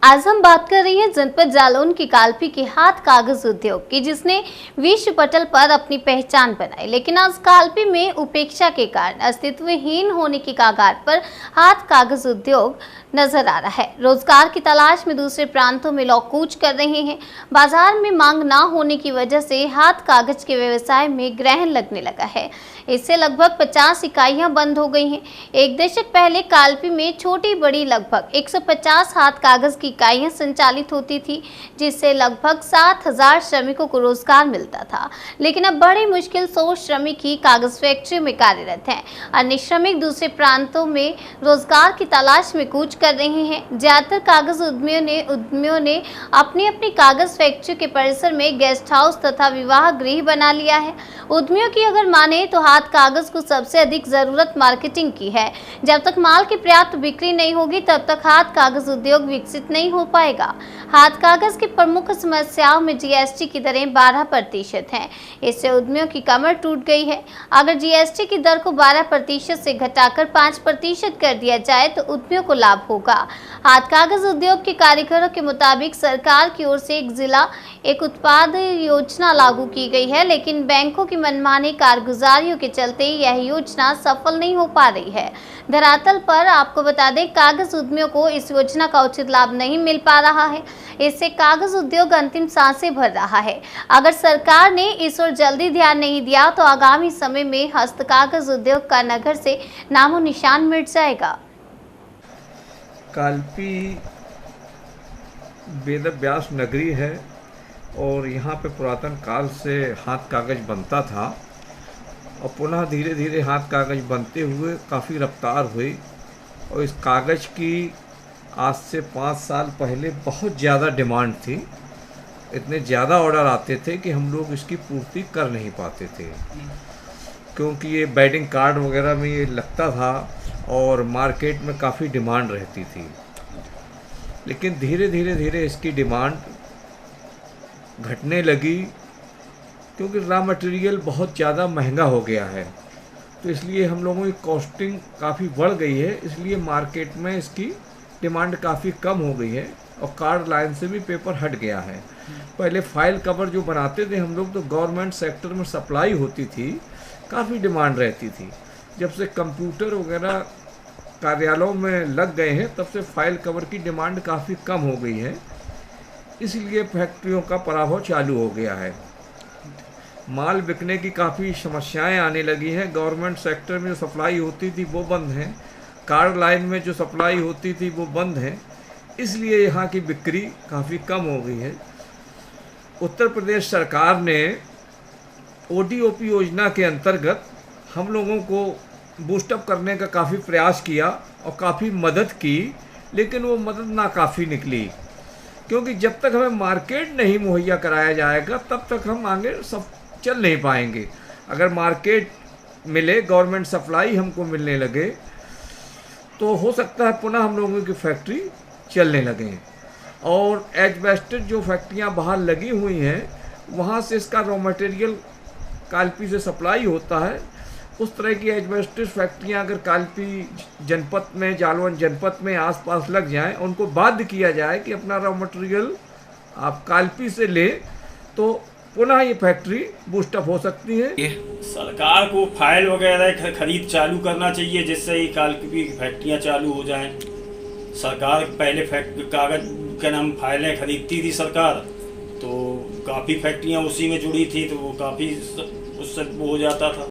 आज हम बात कर रहे हैं जनपद जालौन की कालपी के हाथ कागज उद्योग की, जिसने विश्व पटल पर अपनी पहचान बनाई। लेकिन आज कालपी में उपेक्षा के कारण अस्तित्वहीन होने की कगार पर हाथ कागज उद्योग नजर आ रहा है। रोजगार की तलाश में दूसरे प्रांतों में लोग कूच कर रहे हैं। बाजार में मांग ना होने की वजह से हाथ कागज के व्यवसाय में ग्रहण लगने लगा है। इससे लगभग 50 इकाइयां बंद हो गई हैं। एक दशक पहले कालपी में छोटी बड़ी लगभग 150 हाथ कागज की इकाइयां संचालित होती थी, जिससे लगभग 7,000 श्रमिकों को रोजगार मिलता था। लेकिन अब बड़ी मुश्किल 100 श्रमिक ही कागज फैक्ट्री में कार्यरत हैं। अन्य श्रमिक दूसरे प्रांतों में रोजगार की तलाश में कूच कर रहे हैं। ज्यादातर कागज उद्यमियों ने अपनी अपनी कागज फैक्ट्री के परिसर में गेस्ट हाउस तथा विवाह गृह बना लिया है। उद्यमियों की अगर माने तो हाथ कागज को सबसे अधिक जरूरत मार्केटिंग की है। जब तक माल की पर्याप्त बिक्री नहीं होगी तब तक हाथ कागज उद्योग विकसित नहीं हो पाएगा। हाथ कागज की प्रमुख समस्याओं में जीएसटी की दरें 12% हैं। इससे उद्यमियों की कमर टूट गई है। अगर जीएसटी की दर को 12% से घटाकर 5% कर दिया जाए तो उद्यमियों को लाभ होगा। हाथ कागज उद्योग के कारीगरों के मुताबिक सरकार की ओर से एक उत्पाद योजना लागू की गई है, लेकिन बैंकों की मनमानी कारगुजारियों के चलते यह योजना सफल नहीं हो पा रही है। धरातल पर आपको बता दें, कागज उद्यमियों को इस योजना का उचित लाभ नहीं मिल पा रहा है। इससे कागज उद्योग अंतिम सांसें भर रहा है। अगर सरकार ने इस ओर जल्दी ध्यान नहीं दिया तो आगामी समय में हस्त कागज उद्योग का नगर से नामो निशान मिट जाएगा। कालपी वेद व्यास नगरी है और यहाँ पे पुरातन काल से हाथ कागज बनता था और पुनः धीरे धीरे हाथ कागज बनते हुए काफ़ी रफ्तार हुई और इस कागज़ की आज से 5 साल पहले बहुत ज़्यादा डिमांड थी। इतने ज़्यादा ऑर्डर आते थे कि हम लोग इसकी पूर्ति कर नहीं पाते थे, क्योंकि ये वेडिंग कार्ड वगैरह में ये लगता था और मार्केट में काफ़ी डिमांड रहती थी। लेकिन धीरे धीरे इसकी डिमांड घटने लगी, क्योंकि रॉ मटेरियल बहुत ज़्यादा महंगा हो गया है। तो इसलिए हम लोगों की कॉस्टिंग काफ़ी बढ़ गई है, इसलिए मार्केट में इसकी डिमांड काफ़ी कम हो गई है और कार्ड लाइन से भी पेपर हट गया है। पहले फाइल कवर जो बनाते थे हम लोग, तो गवर्नमेंट सेक्टर में सप्लाई होती थी, काफ़ी डिमांड रहती थी। जब से कंप्यूटर वगैरह कार्यालयों में लग गए हैं तब से फाइल कवर की डिमांड काफ़ी कम हो गई है, इसलिए फैक्ट्रियों का प्रभाव चालू हो गया है। माल बिकने की काफ़ी समस्याएं आने लगी हैं। गवर्नमेंट सेक्टर में जो सप्लाई होती थी वो बंद है, कार्ड लाइन में जो सप्लाई होती थी वो बंद है, इसलिए यहाँ की बिक्री काफ़ी कम हो गई है। उत्तर प्रदेश सरकार ने ओडीओपी योजना के अंतर्गत हम लोगों को बूस्टअप करने का काफ़ी प्रयास किया और काफ़ी मदद की, लेकिन वो मदद नाकाफ़ी निकली, क्योंकि जब तक हमें मार्केट नहीं मुहैया कराया जाएगा तब तक हम आगे सब चल नहीं पाएंगे। अगर मार्केट मिले, गवर्नमेंट सप्लाई हमको मिलने लगे, तो हो सकता है पुनः हम लोगों की फैक्ट्री चलने लगे। और एजबेस्टेड जो फैक्ट्रियां बाहर लगी हुई हैं, वहाँ से इसका रॉ मटेरियल कालपी से सप्लाई होता है। उस तरह की एजबेस्टेड फैक्ट्रियां अगर कालपी जनपद में, जालौन जनपद में आसपास लग जाएं, उनको बाध्य किया जाए कि अपना रॉ मटेरियल आप कालपी से ले, तो पुनः ये फैक्ट्री बूस्टअप हो सकती है। सरकार को फाइल वगैरह खरीद चालू करना चाहिए, जिससे ये कालपी की फैक्ट्रियाँ चालू हो जाएं। सरकार पहले कागज के नाम फाइलें खरीदती थी सरकार, तो काफ़ी फैक्ट्रियाँ उसी में जुड़ी थी, तो वो काफ़ी उससे वो हो जाता था।